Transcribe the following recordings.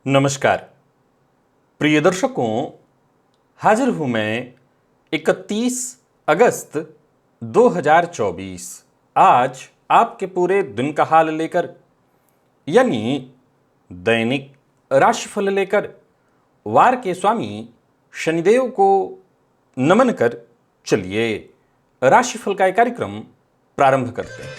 नमस्कार प्रिय दर्शकों, हाजिर हूं मैं 31 अगस्त 2024 आज आपके पूरे दिन का हाल लेकर, यानी दैनिक राशिफल लेकर वार के स्वामी शनिदेव को नमन कर चलिए राशिफल का एक कार्यक्रम प्रारंभ करते हैं।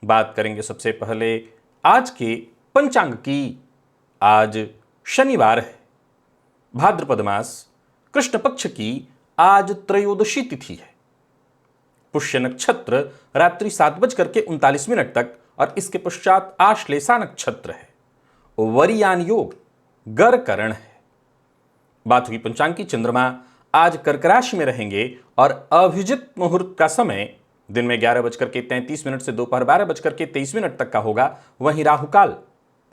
बात करेंगे सबसे पहले आज के पंचांग की। आज शनिवार है, भाद्रपद मास कृष्ण पक्ष की आज त्रयोदशी तिथि है। पुष्य नक्षत्र रात्रि 7:39 तक और इसके पश्चात आश्लेषा नक्षत्र है। वरियान योग गर करण है। बात हुई पंचांग की। चंद्रमा आज कर्क राशि में रहेंगे और अभिजित मुहूर्त का समय दिन में 11:33 से दोपहर 12:23 तक का होगा। वहीं राहुकाल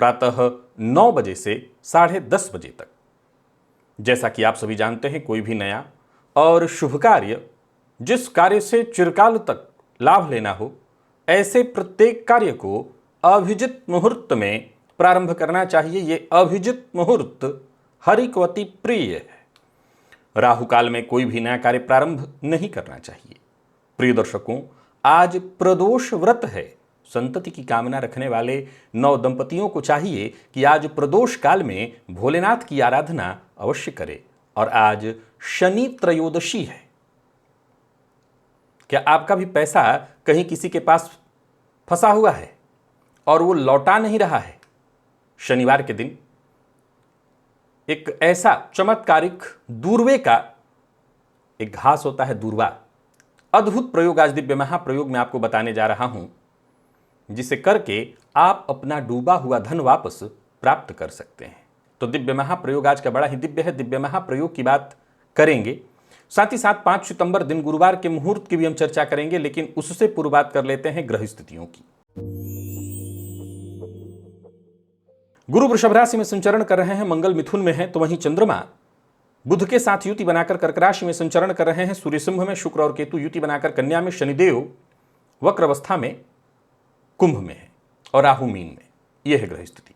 प्रातः 9 बजे से 10:30 बजे तक। जैसा कि आप सभी जानते हैं, कोई भी नया और शुभ कार्य, जिस कार्य से चिरकाल तक लाभ लेना हो, ऐसे प्रत्येक कार्य को अभिजित मुहूर्त में प्रारंभ करना चाहिए। ये अभिजित मुहूर्त हरि को अति प्रिय है। राहुकाल में कोई भी नया कार्य प्रारंभ नहीं करना चाहिए। प्रिय दर्शकों, आज प्रदोष व्रत है। संतति की कामना रखने वाले नव दंपतियों को चाहिए कि आज प्रदोष काल में भोलेनाथ की आराधना अवश्य करें। और आज शनि त्रयोदशी है। क्या आपका भी पैसा कहीं किसी के पास फंसा हुआ है और वो लौटा नहीं रहा है? शनिवार के दिन एक ऐसा चमत्कारिक दूर्वे का एक घास होता है, दूर्वा, अद्भुत प्रयोग आज दिव्य महाप्रयोग में आपको बताने जा रहा हूं, जिसे करके आप अपना डूबा हुआ धन वापस प्राप्त कर सकते हैं। तो दिव्य महाप्रयोग आज का बड़ा ही दिव्य है। दिव्य महाप्रयोग की बात करेंगे, साथ ही साथ 5 सितंबर दिन गुरुवार के मुहूर्त की भी हम चर्चा करेंगे, लेकिन उससे पूर्व बात कर लेते हैं ग्रह स्थितियों की। गुरु वृषभ राशि में संचरण कर रहे हैं, मंगल मिथुन में है, तो वहीं चंद्रमा बुध के साथ युति बनाकर कर्क राशि में संचरण कर रहे हैं। सूर्य सिंह में, शुक्र और केतु युति बनाकर कन्या में, शनिदेव वक्र अवस्था में कुंभ में है और राहु मीन में। यह है ग्रह स्थिति।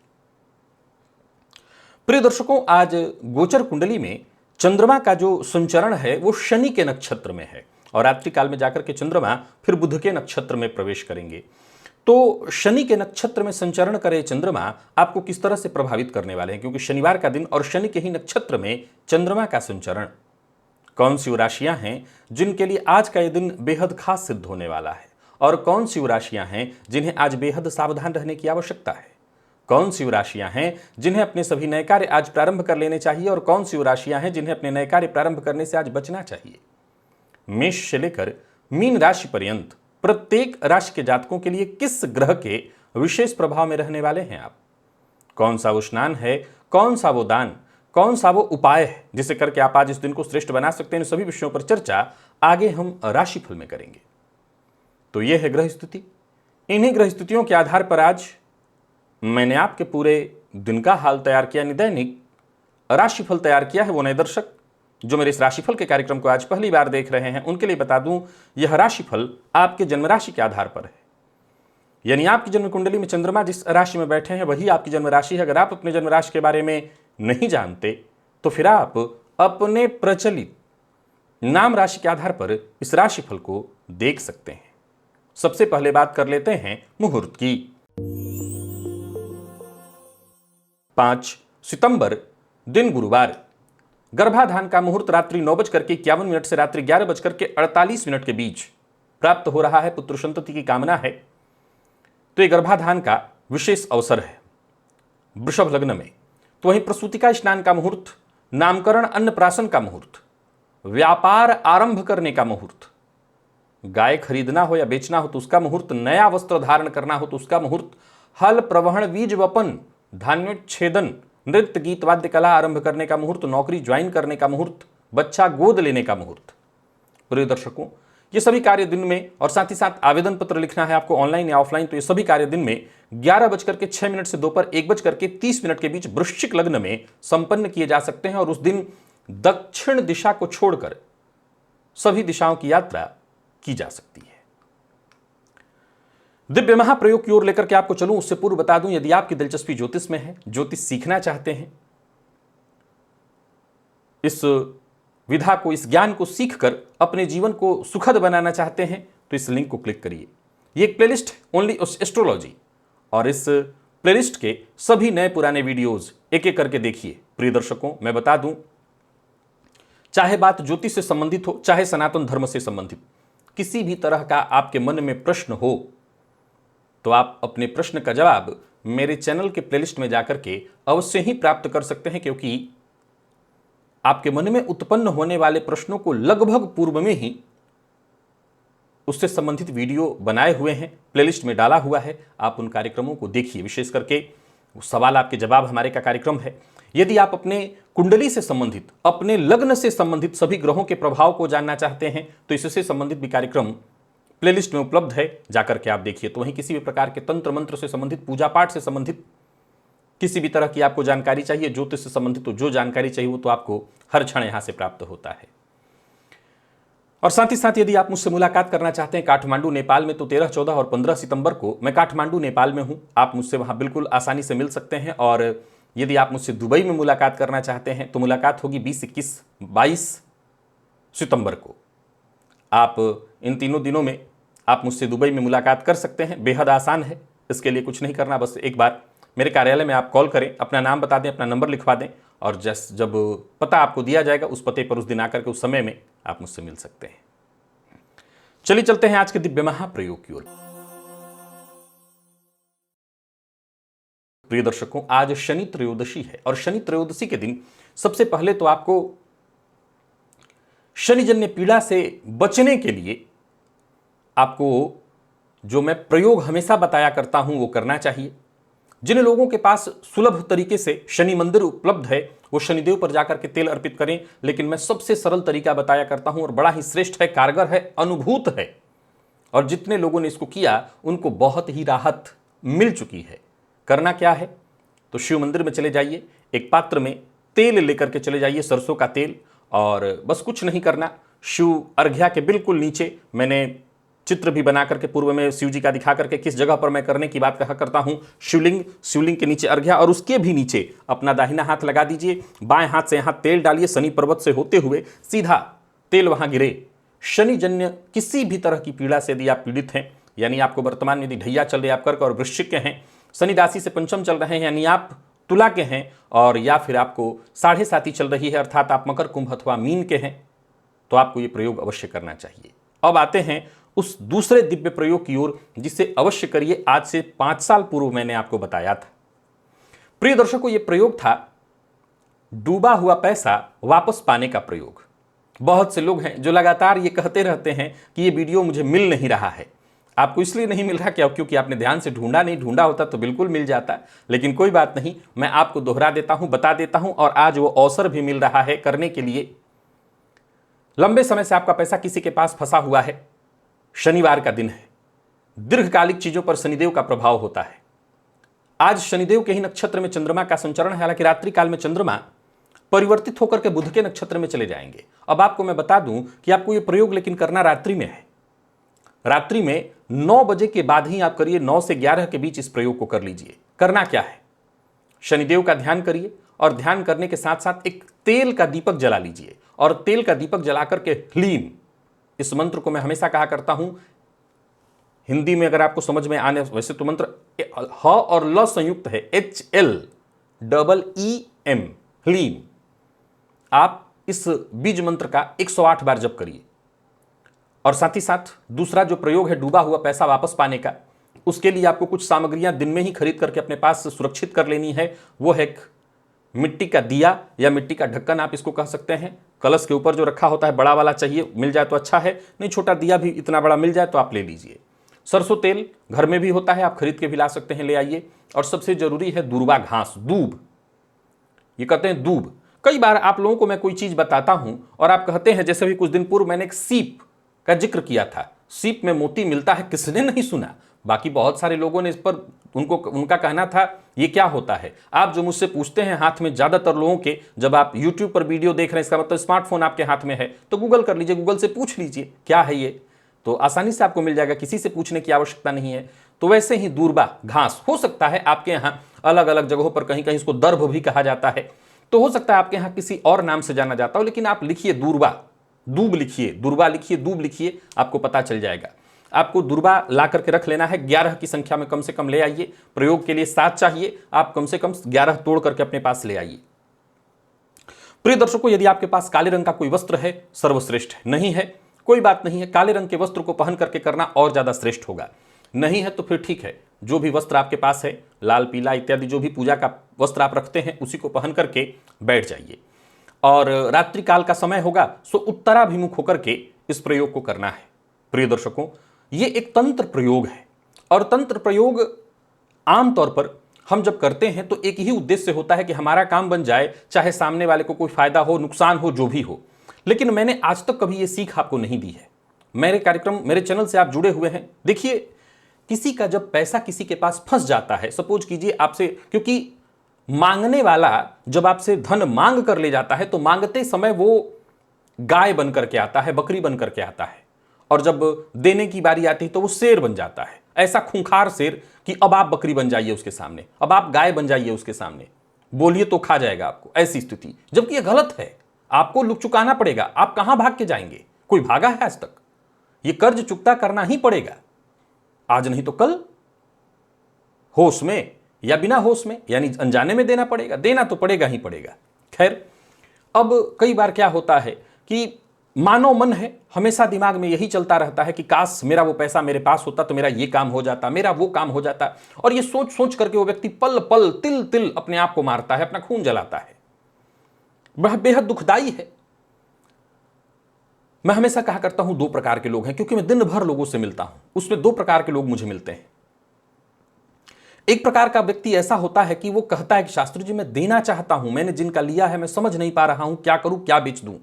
प्रिय दर्शकों, आज गोचर कुंडली में चंद्रमा का जो संचरण है वो शनि के नक्षत्र में है और रात्रि काल में जाकर के चंद्रमा फिर बुध के नक्षत्र में प्रवेश करेंगे। तो शनि के नक्षत्र में संचरण करे चंद्रमा आपको किस तरह से प्रभावित करने वाले हैं, क्योंकि शनिवार का दिन और शनि के ही नक्षत्र में चंद्रमा का संचरण। कौन सी राशियां हैं जिनके लिए आज का यह दिन बेहद खास सिद्ध होने वाला है, और कौन सी राशियां हैं जिन्हें आज बेहद सावधान रहने की आवश्यकता है? कौन सी राशियां हैं जिन्हें अपने सभी नए कार्य आज प्रारंभ कर लेने चाहिए, और कौन सी राशियां हैं जिन्हें अपने नए कार्य प्रारंभ करने से आज बचना चाहिए? मेष से लेकर मीन राशि पर्यंत प्रत्येक राशि के जातकों के लिए किस ग्रह के विशेष प्रभाव में रहने वाले हैं आप? कौन सा वो स्नान है, कौन सा वो दान, कौन सा वो उपाय है जिसे करके आप आज इस दिन को श्रेष्ठ बना सकते हैं? इन सभी विषयों पर चर्चा आगे हम राशिफल में करेंगे। तो यह है ग्रह स्थिति। इन्हीं ग्रह स्थितियों के आधार पर आज मैंने आपके पूरे दिन का हाल तैयार किया, दैनिक राशिफल तैयार किया है। वो नए दर्शक जो मेरे इस राशिफल के कार्यक्रम को आज पहली बार देख रहे हैं, उनके लिए बता दूं, यह राशिफल आपके जन्म राशि के आधार पर है। यानी आपकी जन्म कुंडली में चंद्रमा जिस राशि में बैठे हैं वही आपकी जन्म राशि है। अगर आप अपने जन्म राशि के बारे में नहीं जानते तो फिर आप अपने प्रचलित नाम राशि के आधार पर इस राशिफल को देख सकते हैं। सबसे पहले बात कर लेते हैं मुहूर्त की। 5 सितंबर दिन गुरुवार, गर्भाधान का मुहूर्त रात्रि 9:51 से रात्रि 11:48 के बीच प्राप्त हो रहा है। पुत्र संतति की कामना है, तो ये गर्भाधान का विशेष अवसर है। वृषभ लग्न में, तो वहीं प्रसूतिका स्नान का मुहूर्त, नामकरण अन्नप्राशन का मुहूर्त, व्यापार आरंभ करने का मुहूर्त, गाय खरीदना हो या बेचना हो तो उसका मुहूर्त, नया वस्त्र धारण करना हो तो उसका मुहूर्त, हल प्रवहण बीज वपन, धान्योच्छेदन, नृत्य गीत वाद्य कला आरंभ करने का मुहूर्त, नौकरी ज्वाइन करने का मुहूर्त, बच्चा गोद लेने का मुहूर्त। प्रिय दर्शकों, ये सभी कार्य दिन में, और साथ ही साथ आवेदन पत्र लिखना है आपको ऑनलाइन या ऑफलाइन, तो ये सभी कार्य दिन में 11:06 से दोपहर 1:30 के बीच वृश्चिक लग्न में संपन्न किए जा सकते हैं। और उस दिन दक्षिण दिशा को छोड़कर सभी दिशाओं की यात्रा की जा सकती है। दिव्य महाप्रयोग की ओर लेकर के आपको चलूं उससे पूर्व बता दूं, यदि आपकी दिलचस्पी ज्योतिष में है, ज्योतिष सीखना चाहते हैं, इस विधा को, इस ज्ञान को सीखकर अपने जीवन को सुखद बनाना चाहते हैं, तो इस लिंक को क्लिक करिए। ये एक प्लेलिस्ट ओनली एस्ट्रोलॉजी, और इस प्लेलिस्ट के सभी नए पुराने वीडियोज एक एक करके देखिए। प्रिय दर्शकों, मैं बता दूं, चाहे बात ज्योतिष से संबंधित हो, चाहे सनातन धर्म से संबंधित किसी भी तरह का आपके मन में प्रश्न हो, तो आप अपने प्रश्न का जवाब मेरे चैनल के प्लेलिस्ट में जाकर के अवश्य ही प्राप्त कर सकते हैं, क्योंकि आपके मन में उत्पन्न होने वाले प्रश्नों को लगभग पूर्व में ही उससे संबंधित वीडियो बनाए हुए हैं, प्लेलिस्ट में डाला हुआ है। आप उन कार्यक्रमों को देखिए, विशेष करके सवाल आपके जवाब हमारे का कार्यक्रम है। यदि आप अपने कुंडली से संबंधित, अपने लग्न से संबंधित सभी ग्रहों के प्रभाव को जानना चाहते हैं, तो इससे संबंधित भी कार्यक्रम प्लेलिस्ट में उपलब्ध है, जाकर के आप देखिए। तो वहीं किसी भी प्रकार के तंत्र मंत्र से संबंधित, पूजा पाठ से संबंधित किसी भी तरह की आपको जानकारी चाहिए, ज्योतिष से संबंधित तो जो जानकारी चाहिए वो तो आपको हर क्षण यहां से प्राप्त होता है। और साथ ही साथ यदि आप मुझसे मुलाकात करना चाहते हैं काठमांडू नेपाल में, तो 13, 14 और 15 सितंबर को मैं काठमांडू नेपाल में हूं। आप मुझसे वहां बिल्कुल आसानी से मिल सकते हैं। और यदि आप मुझसे दुबई में मुलाकात करना चाहते हैं तो मुलाकात होगी 20, 21, 22 सितंबर को। आप इन तीनों दिनों में आप मुझसे दुबई में मुलाकात कर सकते हैं। बेहद आसान है, इसके लिए कुछ नहीं करना, बस एक बार मेरे कार्यालय में आप कॉल करें, अपना नाम बता दें, अपना नंबर लिखवा दें, और जब पता आपको दिया जाएगा उस पते पर उस दिन आकर के उस समय में आप मुझसे मिल सकते हैं। चलिए चलते हैं आज के दिव्य महाप्रयोग की ओर। प्रिय दर्शकों, आज शनि त्रयोदशी है, और शनि त्रयोदशी के दिन सबसे पहले तो आपको शनिजन्य पीड़ा से बचने के लिए आपको जो मैं प्रयोग हमेशा बताया करता हूं वो करना चाहिए। जिन लोगों के पास सुलभ तरीके से शनि मंदिर उपलब्ध है वो शनिदेव पर जाकर के तेल अर्पित करें, लेकिन मैं सबसे सरल तरीका बताया करता हूं और बड़ा ही श्रेष्ठ है, कारगर है, अनुभूत है, और जितने लोगों ने इसको किया उनको बहुत ही राहत मिल चुकी है। करना क्या है, तो शिव मंदिर में चले जाइए, एक पात्र में तेल लेकर के चले जाइए, सरसों का तेल, और बस कुछ नहीं करना। शिव अर्घ्या के बिल्कुल नीचे मैंने चित्र भी बना करके पूर्व में शिव जी का दिखा करके किस जगह पर मैं करने की बात कहा करता हूं, शिवलिंग के नीचे अर्घ्या, और उसके भी नीचे अपना दाहिना हाथ लगा दीजिए, बाएं हाथ से यहां तेल डालिए, शनि पर्वत से होते हुए सीधा तेल वहां गिरे। शनिजन्य किसी भी तरह की पीड़ा से यदि आप पीड़ित हैं, यानी आपको वर्तमान में यदि ढैया चल रही, आप कर्क और वृश्चिक के हैं, शनि राशि से पंचम चल रहे हैं, यानी आप तुला के हैं, और या फिर आपको 7.5 चल रही है, अर्थात आप मकर, कुंभ अथवा मीन के हैं, तो आपको ये प्रयोग अवश्य करना चाहिए। अब आते हैं उस दूसरे दिव्य प्रयोग की ओर, जिसे अवश्य करिए। आज से 5 साल पूर्व मैंने आपको बताया था। प्रिय दर्शकों, यह प्रयोग था डूबा हुआ पैसा वापस पाने का प्रयोग। बहुत से लोग हैं जो लगातार ये कहते रहते हैं कि ये वीडियो मुझे मिल नहीं रहा है। आपको इसलिए नहीं मिल रहा क्या? क्योंकि आपने ध्यान से ढूंढा नहीं, ढूंढा होता तो बिल्कुल मिल जाता। लेकिन कोई बात नहीं, मैं आपको दोहरा देता हूं, बता देता हूं, और आज वो अवसर भी मिल रहा है करने के लिए। लंबे समय से आपका पैसा किसी के पास फंसा हुआ है, शनिवार का दिन है, दीर्घकालिक चीजों पर शनिदेव का प्रभाव होता है। आज शनिदेव के ही नक्षत्र में चंद्रमा का संचरण है, हालांकि रात्रि काल में चंद्रमा परिवर्तित होकर के बुध के नक्षत्र में चले जाएंगे। अब आपको मैं बता दूं कि आपको यह प्रयोग लेकिन करना रात्रि में है। रात्रि में 9 बजे के बाद ही आप करिए, 9 से 11 के बीच इस प्रयोग को कर लीजिए। करना क्या है, शनिदेव का ध्यान करिए, और ध्यान करने के साथ साथ एक तेल का दीपक जला लीजिए, और तेल का दीपक जलाकर के ह्लीम, इस मंत्र को मैं हमेशा कहा करता हूं, हिंदी में अगर आपको समझ में आने, वैसे तो मंत्र ह और ल संयुक्त है, HLEEM, ह्लीम। आप इस बीज मंत्र का 108 बार जप करिए। और साथ ही साथ दूसरा जो प्रयोग है डूबा हुआ पैसा वापस पाने का, उसके लिए आपको कुछ सामग्रियां दिन में ही खरीद करके अपने पास सुरक्षित कर लेनी है। वो है एक मिट्टी का दिया या मिट्टी का ढक्कन आप इसको कह सकते हैं। कलश के ऊपर जो रखा होता है बड़ा वाला चाहिए, मिल जाए तो अच्छा है, नहीं छोटा दिया भी इतना बड़ा मिल जाए तो आप ले लीजिए। सरसों तेल घर में भी होता है, आप खरीद के भी ला सकते हैं, ले आइए। और सबसे जरूरी है दूर्वा घास, दूब, ये कहते हैं दूब। कई बार आप लोगों को मैं कोई चीज बताता हूं और आप कहते हैं, जैसे भी कुछ दिन पूर्व मैंने एक सीप का जिक्र किया था, सीप में मोती मिलता है, किसने नहीं सुना। बाकी बहुत सारे लोगों ने इस पर उनका कहना था ये क्या होता है। आप जो मुझसे पूछते हैं, हाथ में ज्यादातर लोगों के, जब आप YouTube पर वीडियो देख रहे हैं, इसका मतलब स्मार्टफोन आपके हाथ में है, तो गूगल कर लीजिए, गूगल से पूछ लीजिए क्या है ये, तो आसानी से आपको मिल जाएगा, किसी से पूछने की आवश्यकता नहीं है। तो वैसे ही दूर्वा घास हो सकता है आपके यहाँ अलग अलग जगहों पर, कहीं कहीं इसको दर्भ भी कहा जाता है, तो हो सकता है आपके यहाँ किसी और नाम से जाना जाता हो, लेकिन आप लिखिए दूर्वा, दूब लिखिए, दूर्वा लिखिए, दूब लिखिए, आपको पता चल जाएगा। आपको दूर्वा ला करके रख लेना है, 11 की संख्या में कम से कम ले आइए। प्रयोग के लिए 7 चाहिए, आप कम से कम 11 तोड़ करके अपने पास ले आइए। प्रिय दर्शकों, यदि आपके पास काले रंग का कोई वस्त्र है, सर्वश्रेष्ठ है, नहीं है कोई बात नहीं है, काले रंग के वस्त्र को पहन करके करना और ज्यादा श्रेष्ठ होगा। नहीं है तो फिर ठीक है, जो भी वस्त्र आपके पास है, लाल पीला इत्यादि जो भी पूजा का वस्त्र आप रखते हैं, उसी को पहन करके बैठ जाइए। और रात्रि काल का समय होगा, सो उत्तराभिमुख होकर के इस प्रयोग को करना है। प्रिय दर्शकों, ये एक तंत्र प्रयोग है, और तंत्र प्रयोग आमतौर पर हम जब करते हैं तो एक ही उद्देश्य होता है कि हमारा काम बन जाए, चाहे सामने वाले को कोई फायदा हो, नुकसान हो, जो भी हो। लेकिन मैंने आज तक कभी ये सीख आपको नहीं दी है। मेरे कार्यक्रम, मेरे चैनल से आप जुड़े हुए हैं, देखिए किसी का जब पैसा किसी के पास फंस जाता है, सपोज कीजिए आपसे, क्योंकि मांगने वाला जब आपसे धन मांग कर ले जाता है तो मांगते समय वो गाय बन करके आता है, बकरी बन करके आता है, और जब देने की बारी आती है तो वो शेर बन जाता है। ऐसा खूंखार शेर कि अब आप बकरी बन जाइए उसके सामने, अब आप गाय बन जाइए उसके सामने, बोलिए तो खा जाएगा आपको, ऐसी स्थिति। जबकि ये गलत है, आपको लुक चुकाना पड़ेगा। आप कहां भाग के जाएंगे, कोई भागा है आज तक? ये कर्ज चुकता करना ही पड़ेगा, आज नहीं तो कल, होश में या बिना होश में, यानी अनजाने में देना पड़ेगा, देना तो पड़ेगा ही पड़ेगा। खैर, अब कई बार क्या होता है कि मानव मन है, हमेशा दिमाग में यही चलता रहता है कि काश मेरा वो पैसा मेरे पास होता तो मेरा ये काम हो जाता, मेरा वो काम हो जाता, और ये सोच सोच करके वो व्यक्ति पल पल, तिल तिल अपने आप को मारता है, अपना खून जलाता है। वह बेहद दुखदाई है। मैं हमेशा कहा करता हूं 2 प्रकार के लोग हैं, क्योंकि मैं दिन भर लोगों से मिलता हूं, उसमें 2 प्रकार के लोग मुझे मिलते हैं। एक प्रकार का व्यक्ति ऐसा होता है कि वो कहता है कि शास्त्री जी मैं देना चाहता हूं, मैंने जिनका लिया है मैं समझ नहीं पा रहा हूं, क्या करूं, क्या बेच दूं।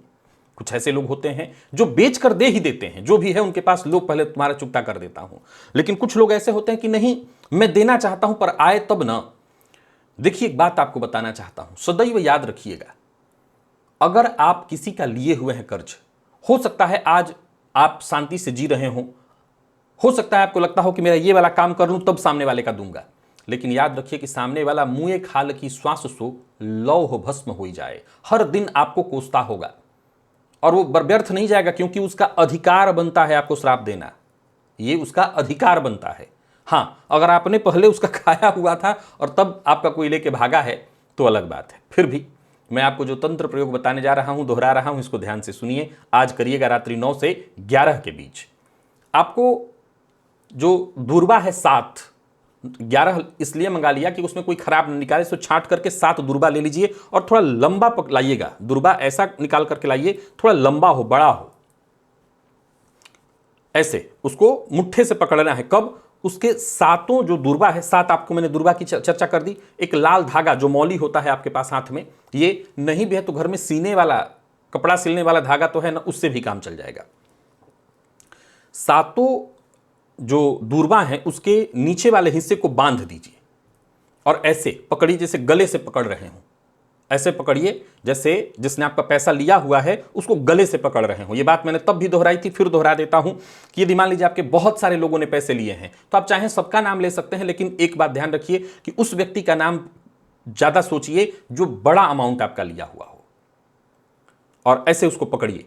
कुछ ऐसे लोग होते हैं जो बेच कर दे ही देते हैं, जो भी है उनके पास, लोग पहले तुम्हारा चुकता कर देता हूं। लेकिन कुछ लोग ऐसे होते हैं कि नहीं, मैं देना चाहता हूं पर आए तब ना। देखिए, एक बात आपको बताना चाहता हूं, सदैव याद रखिएगा, अगर आप किसी का लिए हुए हैं कर्ज, हो सकता है आज आप शांति से जी रहे हो सकता है आपको लगता हो कि मेरा ये वाला काम कर लूं तब सामने वाले का दूंगा, लेकिन याद रखिए कि सामने वाला मुंह खाल की श्वास सो लौह भस्म हो जाए, हर दिन आपको कोसता होगा, और वो व्यर्थ नहीं जाएगा, क्योंकि उसका अधिकार बनता है आपको श्राप देना, ये उसका अधिकार बनता है। हां, अगर आपने पहले उसका खाया हुआ था और तब आपका कोई लेके भागा है तो अलग बात है। फिर भी मैं आपको जो तंत्र प्रयोग बताने जा रहा हूं, दोहरा रहा हूं, इसको ध्यान से सुनिए। आज करिएगा रात्रि 9 से 11 के बीच। आपको जो दूर्वा है 7, 11 इसलिए मंगा लिया कि उसमें कोई खराब न निकाले, सो छांट करके 7 दूर्वा ले लीजिए, और थोड़ा लंबा लाइएगा। दूर्वा ऐसा निकाल करके लाइए, थोड़ा लंबा हो, बड़ा हो, ऐसे उसको मुट्ठे से पकड़ना है। कब? उसके 7 जो दूर्वा है, 7 आपको मैंने दूर्वा की चर्चा कर दी। एक लाल धागा जो मौली होता है आपके पास हाथ में, ये नहीं भी है तो घर में सीने वाला, कपड़ा सिलने वाला धागा तो है ना, उससे भी काम चल जाएगा। 7 जो दूर्वा है उसके नीचे वाले हिस्से को बांध दीजिए, और ऐसे पकड़िए जैसे गले से पकड़ रहे हो, ऐसे पकड़िए जैसे जिसने आपका पैसा लिया हुआ है उसको गले से पकड़ रहे हो। ये बात मैंने तब भी दोहराई थी, फिर दोहरा देता हूं कि यदि मान लीजिए आपके बहुत सारे लोगों ने पैसे लिए हैं तो आप चाहें सबका नाम ले सकते हैं, लेकिन एक बात ध्यान रखिए कि उस व्यक्ति का नाम ज्यादा सोचिए जो बड़ा अमाउंट आपका लिया हुआ हो, और ऐसे उसको पकड़िए,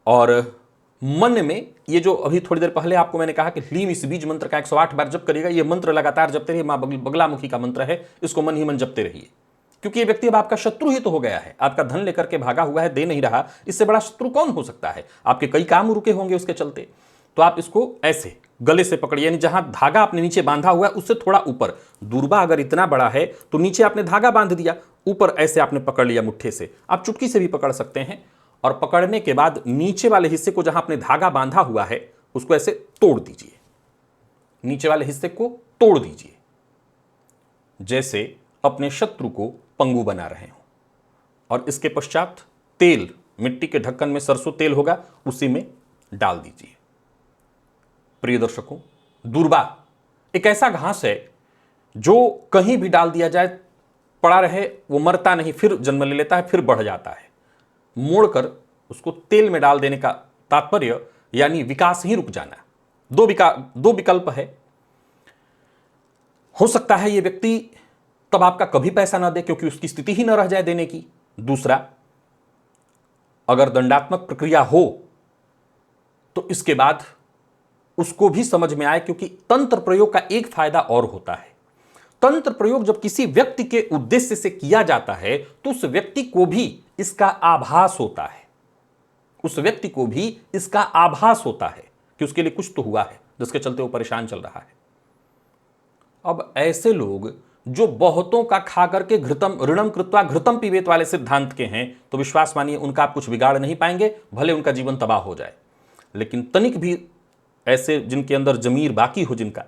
और मन में ये जो अभी थोड़ी देर पहले आपको मैंने कहा कि ह्लीम इस बीज मंत्र का 108 बार जप करिएगा। ये मंत्र लगातार जपते रहिए, मां बगलामुखी का मंत्र है, इसको मन ही मन जपते रहिए, क्योंकि ये व्यक्ति अब आपका शत्रु ही तो हो गया है, आपका धन लेकर के भागा हुआ है, दे नहीं रहा, इससे बड़ा शत्रु कौन हो सकता है? आपके कई काम रुके होंगे उसके चलते। तो आप इसको ऐसे गले से पकड़िए, यानी जहां धागा आपने नीचे बांधा हुआ है उससे थोड़ा ऊपर। दूरबा अगर इतना बड़ा है तो नीचे आपने धागा बांध दिया, ऊपर ऐसे आपने पकड़ लिया मुट्ठे से। आप चुटकी से भी पकड़ सकते हैं, और पकड़ने के बाद नीचे वाले हिस्से को जहां आपने धागा बांधा हुआ है उसको ऐसे तोड़ दीजिए, नीचे वाले हिस्से को तोड़ दीजिए, जैसे अपने शत्रु को पंगु बना रहे हो। और इसके पश्चात तेल, मिट्टी के ढक्कन में सरसों तेल होगा, उसी में डाल दीजिए। प्रिय दर्शकों, दूरबा एक ऐसा घास है जो कहीं भी डाल दिया जाए पड़ा रहे, वो मरता नहीं, फिर जन्म ले लेता है, फिर बढ़ जाता है। मोड़कर उसको तेल में डाल देने का तात्पर्य यानी विकास ही रुक जाना। दो विकल्प है। हो सकता है ये व्यक्ति तब आपका कभी पैसा ना दे क्योंकि उसकी स्थिति ही ना रह जाए देने की। दूसरा, अगर दंडात्मक प्रक्रिया हो तो इसके बाद उसको भी समझ में आए, क्योंकि तंत्र प्रयोग का एक फायदा और होता है। तंत्र प्रयोग जब किसी व्यक्ति के उद्देश्य से किया जाता है तो उस व्यक्ति को भी इसका आभास होता है, उस व्यक्ति को भी इसका आभास होता है कि उसके लिए कुछ तो हुआ है जिसके चलते वो परेशान चल रहा है। अब ऐसे लोग जो बहुतों का खा करके घृतम ऋणम कृत्वा घृतम पिबेत वाले सिद्धांत के हैं, तो विश्वास मानिए उनका आप कुछ बिगाड़ नहीं पाएंगे, भले उनका जीवन तबाह हो जाए। लेकिन तनिक भी ऐसे जिनके अंदर जमीर बाकी हो, जिनका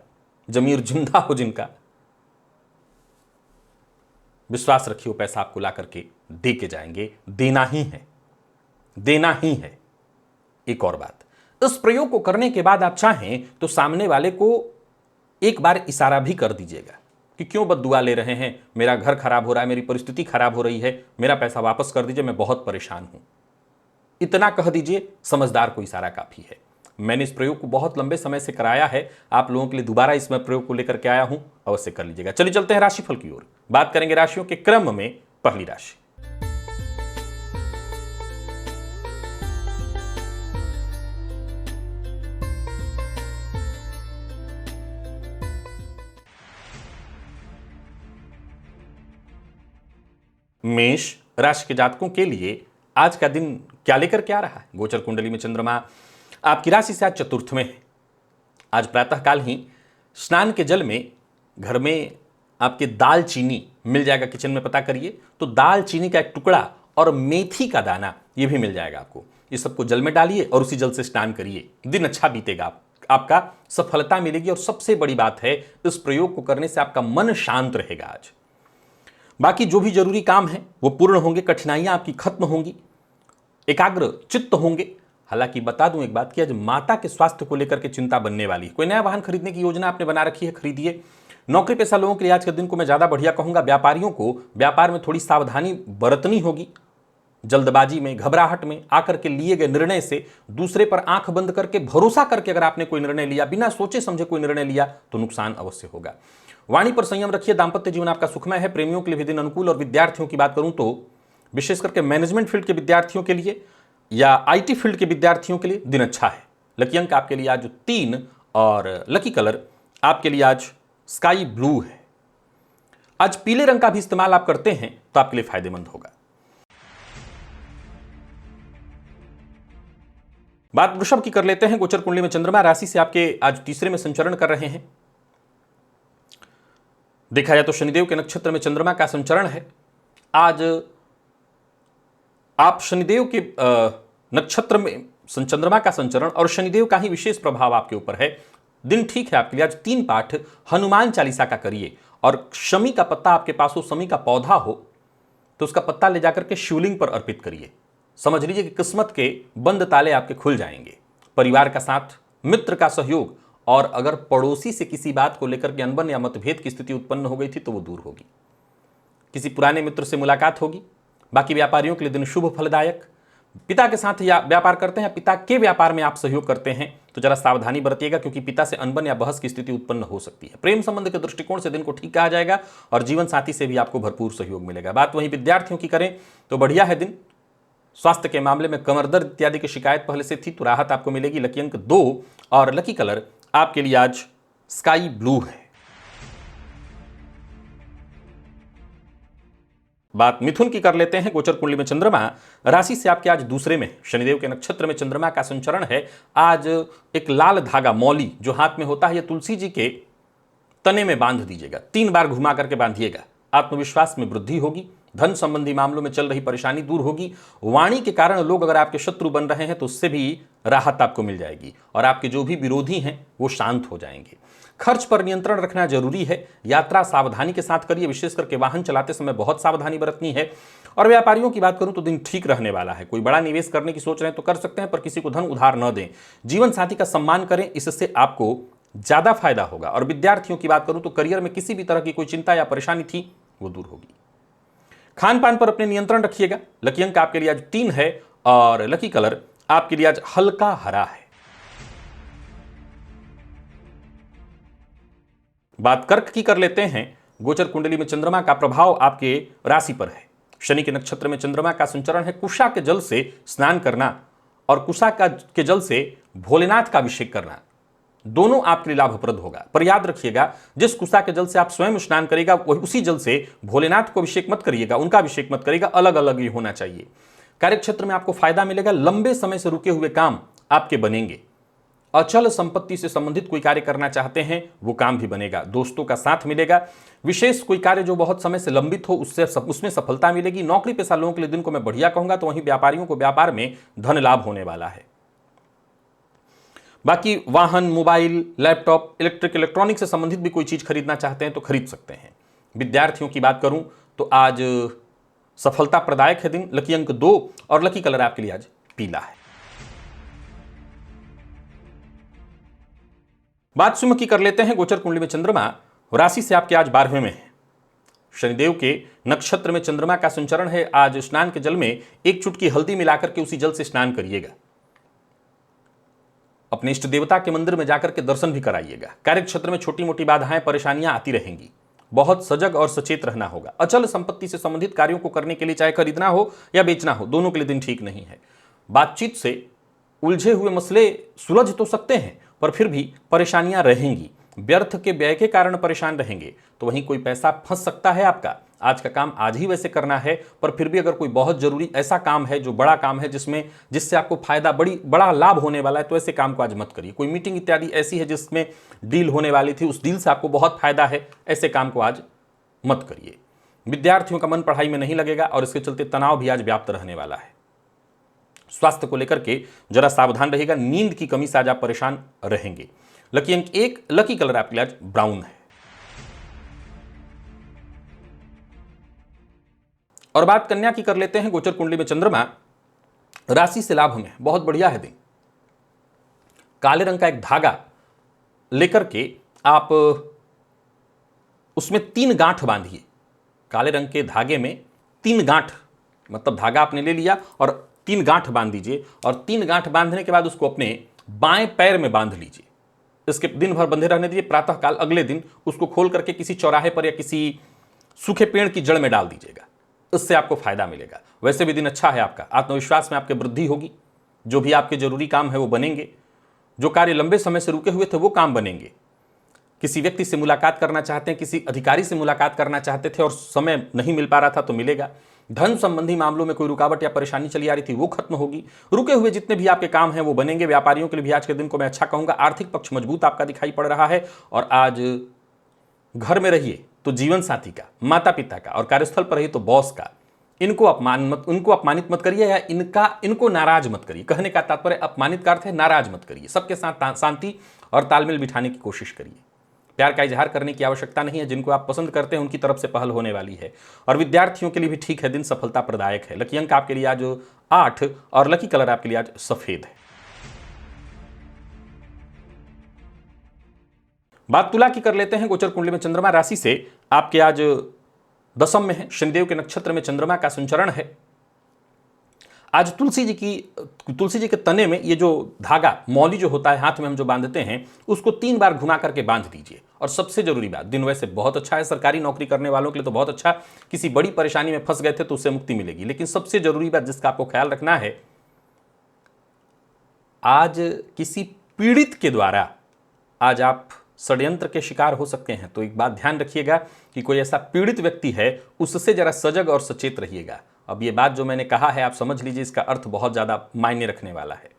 जमीर जिंदा हो, जिनका, विश्वास रखिए वो पैसा आपको ला करके दे के जाएंगे। देना ही है, देना ही है। एक और बात, इस प्रयोग को करने के बाद आप चाहें तो सामने वाले को एक बार इशारा भी कर दीजिएगा कि क्यों बद्दुआ ले रहे हैं, मेरा घर खराब हो रहा है, मेरी परिस्थिति खराब हो रही है, मेरा पैसा वापस कर दीजिए, मैं बहुत परेशान हूं। इतना कह दीजिए, समझदार को इशारा काफी है। मैंने इस प्रयोग को बहुत लंबे समय से कराया है, आप लोगों के लिए दोबारा इस प्रयोग को लेकर के आया हूं, अवश्य कर लीजिएगा। चलिए चलते हैं राशिफल की ओर। बात करेंगे राशियों के क्रम में। पहली राशि, मेष राशि के जातकों के लिए आज का दिन क्या लेकर के आ रहा है। गोचर कुंडली में चंद्रमा आपकी राशि से आज चतुर्थ में है। आज प्रातःकाल ही स्नान के जल में घर में आपके दाल चीनी मिल जाएगा, किचन में पता करिए तो दाल चीनी का एक टुकड़ा और मेथी का दाना ये भी मिल जाएगा आपको। ये सबको जल में डालिए और उसी जल से स्नान करिए, दिन अच्छा बीतेगा, आपका सफलता मिलेगी। और सबसे बड़ी बात है, इस प्रयोग को करने से आपका मन शांत रहेगा। आज बाकी जो भी जरूरी काम है वो पूर्ण होंगे, कठिनाइयां आपकी खत्म होंगी, एकाग्र चित्त होंगे। हालांकि बता दूं एक बात कि आज माता के स्वास्थ्य को लेकर के चिंता बनने वाली है। कोई नया वाहन खरीदने की योजना आपने बना रखी है, खरीदिए। नौकरी पेशा लोगों के लिए आज के दिन को मैं ज्यादा बढ़िया कहूंगा। व्यापारियों को व्यापार में थोड़ी सावधानी बरतनी होगी। जल्दबाजी में, घबराहट में आकर के लिए गए निर्णय से दूसरे पर आंख बंद करके, भरोसा करके अगर आपने कोई निर्णय लिया, बिना सोचे समझे कोई निर्णय लिया, तो नुकसान अवश्य होगा। वाणी पर संयम रखिए। दाम्पत्य जीवन आपका सुखमय है। प्रेमियों के लिए भी दिन अनुकूल। और विद्यार्थियों की बात करूं तो विशेष करके मैनेजमेंट फील्ड के विद्यार्थियों के लिए या आईटी फील्ड के विद्यार्थियों के लिए दिन अच्छा है। लकी अंक आपके लिए आज 3 और लकी कलर आपके लिए आज स्काई ब्लू है। आज पीले रंग का भी इस्तेमाल आप करते हैं तो आपके लिए फायदेमंद होगा। बात वृषभ की कर लेते हैं। गोचर कुंडली में चंद्रमा राशि से आपके आज तीसरे में संचरण कर रहे हैं। देखा जाए तो शनिदेव के नक्षत्र में चंद्रमा का संचरण है। आज आप शनिदेव के नक्षत्र में चंद्रमा का संचरण और शनिदेव का ही विशेष प्रभाव आपके ऊपर है। दिन ठीक है आपके लिए। आज 3 पाठ हनुमान चालीसा का करिए। और शमी का पत्ता आपके पास हो, शमी का पौधा हो तो उसका पत्ता ले जाकर के शिवलिंग पर अर्पित करिए। समझ लीजिए कि किस्मत के बंद ताले आपके खुल जाएंगे। परिवार का साथ, मित्र का सहयोग, और अगर पड़ोसी से किसी बात को लेकर के अनबन या मतभेद की स्थिति उत्पन्न हो गई थी तो वो दूर होगी। किसी पुराने मित्र से मुलाकात होगी। बाकी व्यापारियों के लिए दिन शुभ फलदायक। पिता के साथ या व्यापार करते हैं, पिता के व्यापार में आप सहयोग करते हैं तो जरा सावधानी बरतिएगा, क्योंकि पिता से अनबन या बहस की स्थिति उत्पन्न हो सकती है। प्रेम संबंध के दृष्टिकोण से दिन को ठीक कहा जाएगा और जीवन साथी से भी आपको भरपूर सहयोग मिलेगा। बात वहीं विद्यार्थियों की करें तो बढ़िया है दिन। स्वास्थ्य के मामले में कमर दर्द इत्यादि की शिकायत पहले से थी तो राहत आपको मिलेगी। लकी अंक 2 और लकी कलर आपके लिए आज स्काई ब्लू है। बात मिथुन की कर लेते हैं। गोचर कुंडली में चंद्रमा राशि से आपके आज दूसरे में, शनिदेव के नक्षत्र में चंद्रमा का संचरण है। आज एक लाल धागा मौली जो हाथ में होता है, यह तुलसी जी के तने में बांध दीजिएगा, 3 बार घुमा करके बांधिएगा। आत्मविश्वास में वृद्धि होगी, धन संबंधी मामलों में चल रही परेशानी दूर होगी। वाणी के कारण लोग अगर आपके शत्रु बन रहे हैं तो उससे भी राहत आपको मिल जाएगी और आपके जो भी विरोधी हैं वो शांत हो जाएंगे। खर्च पर नियंत्रण रखना जरूरी है। यात्रा सावधानी के साथ करिए, विशेष करके वाहन चलाते समय बहुत सावधानी बरतनी है। और व्यापारियों की बात करूं तो दिन ठीक रहने वाला है। कोई बड़ा निवेश करने की सोच रहे हैं तो कर सकते हैं, पर किसी को धन उधार न दें। जीवन साथी का सम्मान करें, इससे आपको ज्यादा फायदा होगा। और विद्यार्थियों की बात करूं तो करियर में किसी भी तरह की कोई चिंता या परेशानी थी वो दूर होगी। खान पान पर अपने नियंत्रण रखिएगा। लकी अंक आपके लिए आज 3 है और लकी कलर आपके लिए आज हल्का हरा है। बात कर्क की कर लेते हैं। गोचर कुंडली में चंद्रमा का प्रभाव आपके राशि पर है। शनि के नक्षत्र में चंद्रमा का संचरण है। कुशा के जल से स्नान करना और कुशा के जल से भोलेनाथ का अभिषेक करना दोनों आपके लिए लाभप्रद होगा। पर याद रखिएगा, जिस कुशा के जल से आप स्वयं स्नान करेगा वही उसी जल से भोलेनाथ को अभिषेक मत करिएगा, उनका अभिषेक मत करिएगा, अलग अलग ही होना चाहिए। कार्यक्षेत्र में आपको फायदा मिलेगा। लंबे समय से रुके हुए काम आपके बनेंगे। अचल संपत्ति से संबंधित कोई कार्य करना चाहते हैं वो काम भी बनेगा। दोस्तों का साथ मिलेगा। विशेष कोई कार्य जो बहुत समय से लंबित हो उसमें सफलता मिलेगी। नौकरी पेशा लोगों के लिए दिन को मैं बढ़िया कहूंगा। तो वहीं व्यापारियों को व्यापार में धन लाभ होने वाला है। बाकी वाहन, मोबाइल, लैपटॉप, इलेक्ट्रॉनिक से संबंधित भी कोई चीज खरीदना चाहते हैं तो खरीद सकते हैं। विद्यार्थियों की बात करूं तो आज सफलता प्रदायक है दिन। लकी अंक 2 और लकी कलर आपके लिए आज पीला है। बात सिंह की कर लेते हैं। गोचर कुंडली में चंद्रमा राशि से आपके आज 12वें में है। शनिदेव के नक्षत्र में चंद्रमा का संचरण है। आज स्नान के जल में 1 चुटकी हल्दी मिलाकर के उसी जल से स्नान करिएगा। अपने इष्ट देवता के मंदिर में जाकर के दर्शन भी कराइएगा। कार्यक्षेत्र में छोटी मोटी बाधाएं, परेशानियां आती रहेंगी। बहुत सजग और सचेत रहना होगा। अचल संपत्ति से संबंधित कार्यों को करने के लिए चाहे खरीदना हो या बेचना हो, दोनों के लिए दिन ठीक नहीं है। बातचीत से उलझे हुए मसले सुलझ तो सकते हैं पर फिर भी परेशानियां रहेंगी। व्यर्थ के व्यय के कारण परेशान रहेंगे तो वहीं कोई पैसा फंस सकता है आपका। आज का काम आज ही वैसे करना है, पर फिर भी अगर कोई बहुत जरूरी ऐसा काम है जो बड़ा काम है जिससे आपको फायदा बड़ा लाभ होने वाला है तो ऐसे काम को आज मत करिए। कोई मीटिंग इत्यादि ऐसी है जिसमें डील होने वाली थी, उस डील से आपको बहुत फायदा है, ऐसे काम को आज मत करिए। विद्यार्थियों का मन पढ़ाई में नहीं लगेगा और इसके चलते तनाव भी आज व्याप्त रहने वाला है। स्वास्थ्य को लेकर के जरा सावधान रहिएगा। नींद की कमी से आज आप परेशान रहेंगे। लकी अंक 1, लकी कलर आपके लिए आज ब्राउन है। और बात कन्या की कर लेते हैं। गोचर कुंडली में चंद्रमा राशि से लाभ में, बहुत बढ़िया है दिन। काले रंग का एक धागा लेकर के आप उसमें 3 गांठ बांधिए। काले रंग के धागे में 3 गांठ, मतलब धागा आपने ले लिया और 3 गांठ बांध दीजिए। और 3 गांठ बांधने के बाद उसको अपने बाएं पैर में बांध लीजिए। इसके दिन भर बंधे रहने दीजिए। प्रातःकाल अगले दिन उसको खोल करके किसी चौराहे पर या किसी सूखे पेड़ की जड़ में डाल दीजिएगा। इससे आपको फायदा मिलेगा। वैसे भी दिन अच्छा है आपका। आत्मविश्वास में आपके वृद्धि होगी। जो भी आपके जरूरी काम है वो बनेंगे। जो कार्य लंबे समय से रुके हुए थे वो काम बनेंगे। किसी व्यक्ति से मुलाकात करना चाहते हैं, किसी अधिकारी से मुलाकात करना चाहते थे और समय नहीं मिल पा रहा था तो मिलेगा। धन संबंधी मामलों में कोई रुकावट या परेशानी चली आ रही थी वो खत्म होगी। रुके हुए जितने भी आपके काम हैं वो बनेंगे। व्यापारियों के लिए भी आज के दिन को मैं अच्छा कहूंगा। आर्थिक पक्ष मजबूत आपका दिखाई पड़ रहा है। और आज घर में रहिए तो जीवन साथी का, माता पिता का, और कार्यस्थल पर रहिए तो बॉस का, इनको अपमानित मत करिए या इनको नाराज मत करिए। कहने का तात्पर्य अपमानित का अर्थ है नाराज मत करिए। सबके साथ शांति और तालमेल बिठाने की कोशिश करिए। प्यार का इजहार करने की आवश्यकता नहीं है। जिनको आप पसंद करते हैं उनकी तरफ से पहल होने वाली है। और विद्यार्थियों के लिए भी ठीक है दिन, सफलता प्रदायक है। लकी अंक आपके लिए आज 8 और लकी कलर आपके लिए आज सफेद है। बात तुला की कर लेते हैं। गोचर कुंडली में चंद्रमा राशि से आपके आज 10वें में है। शनिदेव के नक्षत्र में चंद्रमा का संचरण है। आज तुलसी जी के तने में ये जो धागा मौली जो होता है हाथ में हम जो बांधते हैं उसको 3 बार घुमा करके बांध दीजिए। और सबसे जरूरी बात, दिन वैसे बहुत अच्छा है। सरकारी नौकरी करने वालों के लिए तो बहुत अच्छा। किसी बड़ी परेशानी में फंस गए थे तो उससे मुक्ति मिलेगी। लेकिन सबसे जरूरी बात जिसका आपको ख्याल रखना है, आज किसी पीड़ित के द्वारा आज आप षड्यंत्र के शिकार हो सकते हैं। तो एक बात ध्यान रखिएगा कि कोई ऐसा पीड़ित व्यक्ति है, उससे जरा सजग और सचेत रहिएगा। अब ये बात जो मैंने कहा है आप समझ लीजिए, इसका अर्थ बहुत ज़्यादा मायने रखने वाला है।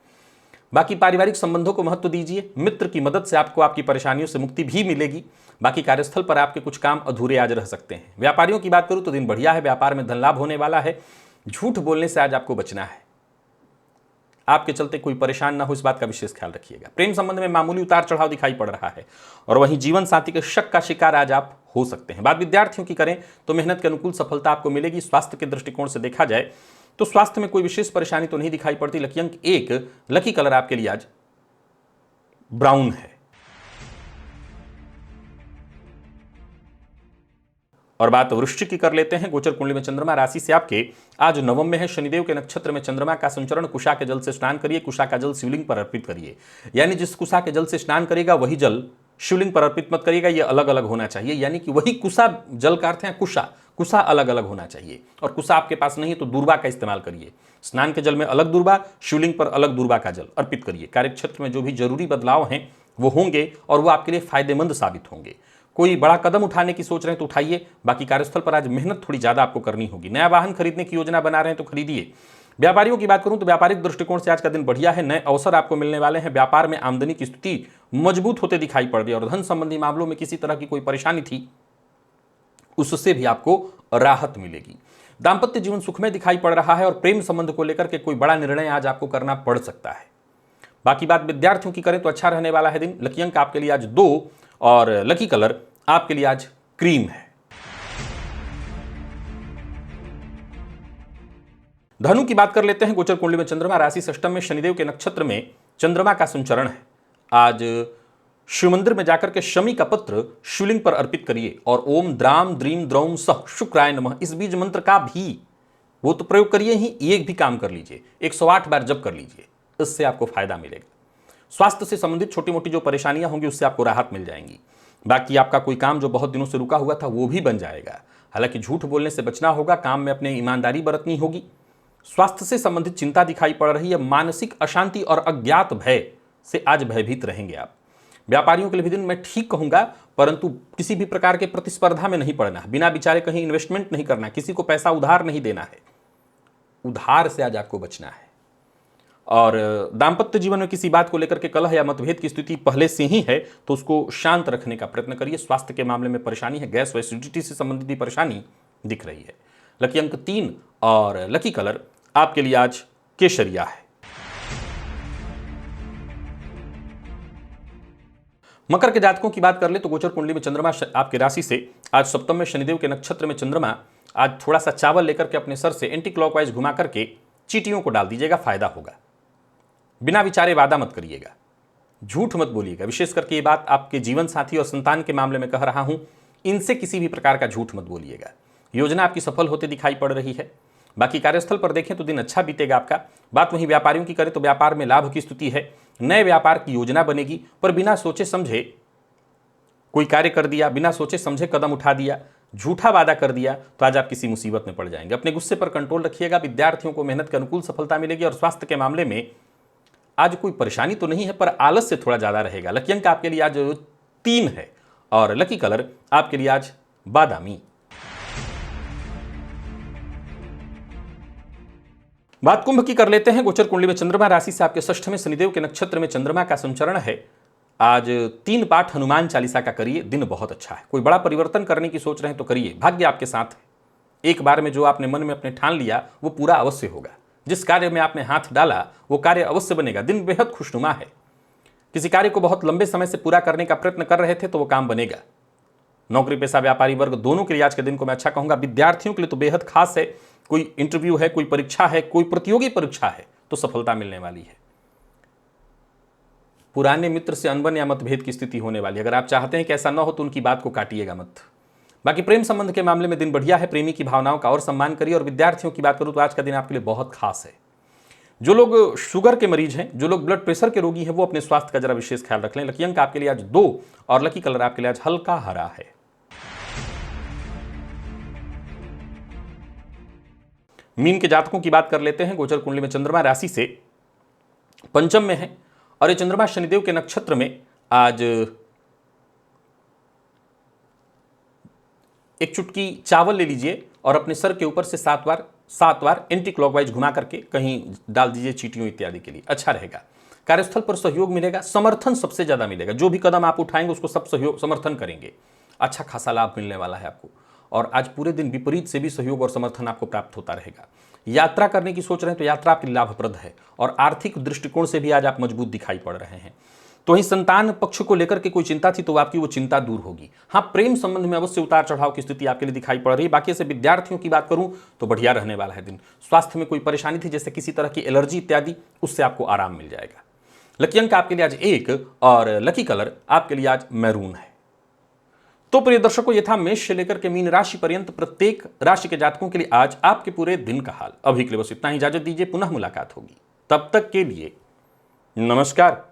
बाकी पारिवारिक संबंधों को महत्व दीजिए, मित्र की मदद से आपको आपकी परेशानियों से मुक्ति भी मिलेगी। बाकी कार्यस्थल पर आपके कुछ काम अधूरे आज रह सकते हैं। व्यापारियों की बात करूं तो दिन बढ़िया है, व्यापार में धन लाभ होने वाला है। झूठ बोलने से आज आपको बचना है, आपके चलते कोई परेशान ना हो, इस बात का विशेष ख्याल रखिएगा। प्रेम संबंध में मामूली उतार चढ़ाव दिखाई पड़ रहा है और वहीं जीवन साथी के शक का शिकार आज आप हो सकते हैं। बात विद्यार्थियों की करें तो मेहनत के अनुकूल सफलता आपको मिलेगी। स्वास्थ्य के दृष्टिकोण से देखा जाए तो स्वास्थ्य में कोई विशेष परेशानी तो नहीं दिखाई पड़ती। लकी अंक 1, लकी कलर आपके लिए आज ब्राउन है। और बात वृश्चिक की कर लेते हैं। गोचर कुंडली में चंद्रमा राशि से आपके आज नवम में है। शनिदेव के नक्षत्र में चंद्रमा का संचरण। कुशा के जल से स्नान करिए, कुशा का जल शिवलिंग पर अर्पित करिए। यानी जिस कुशा के जल से स्नान करेगा वही जल शिवलिंग पर अर्पित मत करिएगा, यह अलग अलग होना चाहिए। यानी कि वही कुशा जल का अर्थ है कुशा, कुशा अलग अलग होना चाहिए। और कुशा आपके पास नहीं है तो दूर्वा का इस्तेमाल करिए। स्नान के जल में अलग दूर्वा, शिवलिंग पर अलग दूर्वा का जल अर्पित करिए। कार्यक्षेत्र में जो भी जरूरी बदलाव हैं वो होंगे और वो आपके लिए फायदेमंद साबित होंगे। कोई बड़ा कदम उठाने की सोच रहे हैं तो उठाइए। बाकी कार्यस्थल पर आज मेहनत थोड़ी ज्यादा आपको करनी होगी। नया वाहन खरीदने की योजना बना रहे हैं तो खरीदिए। व्यापारियों की बात करूं तो व्यापारिक दृष्टिकोण से आज का दिन बढ़िया है। नए अवसर आपको मिलने वाले हैं। व्यापार में आमदनी की स्थिति मजबूत होते दिखाई पड़ रही है और धन संबंधी मामलों में किसी तरह की कोई परेशानी थी उससे भी आपको राहत मिलेगी। दाम्पत्य जीवन सुखमय दिखाई पड़ रहा है और प्रेम संबंध को लेकर के कोई बड़ा निर्णय आज आपको करना पड़ सकता है। बाकी बात विद्यार्थियों की करें तो अच्छा रहने वाला है दिन। लकी अंक आपके लिए आज 2 और लकी कलर आपके लिए आज क्रीम है। धनु की बात कर लेते हैं। गोचर कुंडली में चंद्रमा राशि षष्टम में, शनिदेव के नक्षत्र में चंद्रमा का संचरण है। आज शिव मंदिर में जाकर के शमी का पत्र शिवलिंग पर अर्पित करिए और ओम द्राम द्रीम द्रौम सह शुक्राय नमः इस बीज मंत्र का भी वो तो प्रयोग करिए ही, एक भी काम कर लीजिए, 108 बार जप कर लीजिए, इससे आपको फायदा मिलेगा। स्वास्थ्य से संबंधित छोटी मोटी जो परेशानियां होंगी उससे आपको राहत मिल जाएंगी। बाकी आपका कोई काम जो बहुत दिनों से रुका हुआ था वो भी बन जाएगा। हालांकि झूठ बोलने से बचना होगा, काम में अपने ईमानदारी बरतनी होगी। स्वास्थ्य से संबंधित चिंता दिखाई पड़ रही है। मानसिक अशांति और अज्ञात भय से आज भयभीत रहेंगे आप। व्यापारियों के लिए भी दिन मैं ठीक कहूंगा, परंतु किसी भी प्रकार के प्रतिस्पर्धा में नहीं पड़ना, बिना विचारे कहीं इन्वेस्टमेंट नहीं करना, किसी को पैसा उधार नहीं देना है। उधार से आज आपको बचना है। और दाम्पत्य जीवन में किसी बात को लेकर के कलह या मतभेद की स्थिति पहले से ही है तो उसको शांत रखने का प्रयत्न करिए। स्वास्थ्य के मामले में परेशानी है, गैस व एसिडिटी से संबंधित भी परेशानी दिख रही है। लकी अंक 3 और लकी कलर आपके लिए आज केसरिया है। मकर के जातकों की बात कर ले तो गोचर कुंडली में चंद्रमा आपकी राशि से आज सप्तम में, शनिदेव के नक्षत्र में चंद्रमा आज थोड़ा सा चावल लेकर के अपने सर से एंटी क्लॉकवाइज घुमा करके चींटियों को डाल दीजिएगा, फायदा होगा। बिना विचारे वादा मत करिएगा, झूठ मत बोलिएगा। विशेष करके ये बात आपके जीवन साथी और संतान के मामले में कह रहा हूं, इनसे किसी भी प्रकार का झूठ मत बोलिएगा। योजना आपकी सफल होते दिखाई पड़ रही है। बाकी कार्यस्थल पर देखें तो दिन अच्छा बीतेगा आपका। बात वहीं व्यापारियों की करें तो व्यापार में लाभ की स्थिति है। नए व्यापार की योजना बनेगी, पर बिना सोचे समझे कोई कार्य कर दिया, बिना सोचे समझे कदम उठा दिया, झूठा वादा कर दिया तो आज आप किसी मुसीबत में पड़ जाएंगे। अपने गुस्से पर कंट्रोल रखिएगा। विद्यार्थियों को मेहनत के अनुकूल सफलता मिलेगी और स्वास्थ्य के मामले में आज कोई परेशानी तो नहीं है, पर आलस्य थोड़ा ज्यादा रहेगा। लकी अंक आपके लिए आज 3 है और लकी कलर आपके लिए आज बादामी। बात कुंभ की कर लेते हैं। गोचर कुंडली में चंद्रमा राशि से आपके षष्ठ में, शनिदेव के नक्षत्र में चंद्रमा का संचरण है। आज 3 पाठ हनुमान चालीसा का करिए, दिन बहुत अच्छा है। कोई बड़ा परिवर्तन करने की सोच रहे हैं तो करिए, भाग्य आपके साथ है। एक बार में जो आपने मन में अपने ठान लिया वो पूरा अवश्य होगा। जिस कार्य में आपने हाथ डाला वो कार्य अवश्य बनेगा। दिन बेहद खुशनुमा है। किसी कार्य को बहुत लंबे समय से पूरा करने का प्रयत्न कर रहे थे तो वो काम बनेगा। नौकरी पेशा व्यापारी वर्ग दोनों के लिए आज के दिन को मैं अच्छा कहूंगा। विद्यार्थियों के लिए तो बेहद खास है। कोई इंटरव्यू है, कोई परीक्षा है, कोई प्रतियोगी परीक्षा है तो सफलता मिलने वाली है। पुराने मित्र से अनबन या मतभेद की स्थिति होने वाली है। अगर आप चाहते हैं कि ऐसा न हो तो उनकी बात को काटिएगा मत। बाकी प्रेम संबंध के मामले में दिन बढ़िया है। प्रेमी की भावनाओं का और सम्मान करिए। और विद्यार्थियों की बात करूं तो आज का दिन आपके लिए बहुत खास है। जो लोग शुगर के मरीज हैं, जो लोग ब्लड प्रेशर के रोगी हैं, वो अपने स्वास्थ्य का जरा विशेष ख्याल रख लें। लकी अंक आपके लिए आज 2 और लकी कलर आपके लिए आज हल्का हरा है। मीन के जातकों की बात कर लेते हैं। गोचर कुंडली में चंद्रमा राशि से पंचम में है और ये चंद्रमा शनिदेव के नक्षत्र में आज एक चुटकी चावल ले लीजिए और अपने सर के ऊपर से 7 बार एंटी क्लॉकवाइज घुमा करके कहीं डाल दीजिए चींटियों इत्यादि के लिए, अच्छा रहेगा। कार्यस्थल पर सहयोग मिलेगा, समर्थन सबसे ज्यादा मिलेगा, जो भी कदम आप उठाएंगे उसको सब सहयोग समर्थन करेंगे, अच्छा खासा लाभ मिलने वाला है आपको। और आज पूरे दिन विपरीत से भी सहयोग और समर्थन आपको प्राप्त होता रहेगा। यात्रा करने की सोच रहे हैं तो यात्रा आपके लिए लाभप्रद है और आर्थिक दृष्टिकोण से भी आज आप मजबूत दिखाई पड़ रहे हैं। तो वहीं संतान पक्ष को लेकर के कोई चिंता थी तो आपकी वो चिंता दूर होगी। हाँ, प्रेम संबंध में अवश्य उतार चढ़ाव की स्थिति आपके लिए दिखाई पड़ रही है। बाकी से विद्यार्थियों की बात करूं तो बढ़िया रहने वाला है दिन। स्वास्थ्य में कोई परेशानी थी जैसे किसी तरह की एलर्जी इत्यादि, उससे आपको आराम मिल जाएगा। लकी अंक आपके लिए आज 1 और लकी कलर आपके लिए आज मैरून है। तो प्रिय दर्शकों, ये था मेष से लेकर के मीन राशि पर्यंत प्रत्येक राशि के जातकों के लिए आज आपके पूरे दिन का हाल। अभी के लिए बस इतना ही, इजाजत दीजिए, पुनः मुलाकात होगी, तब तक के लिए नमस्कार।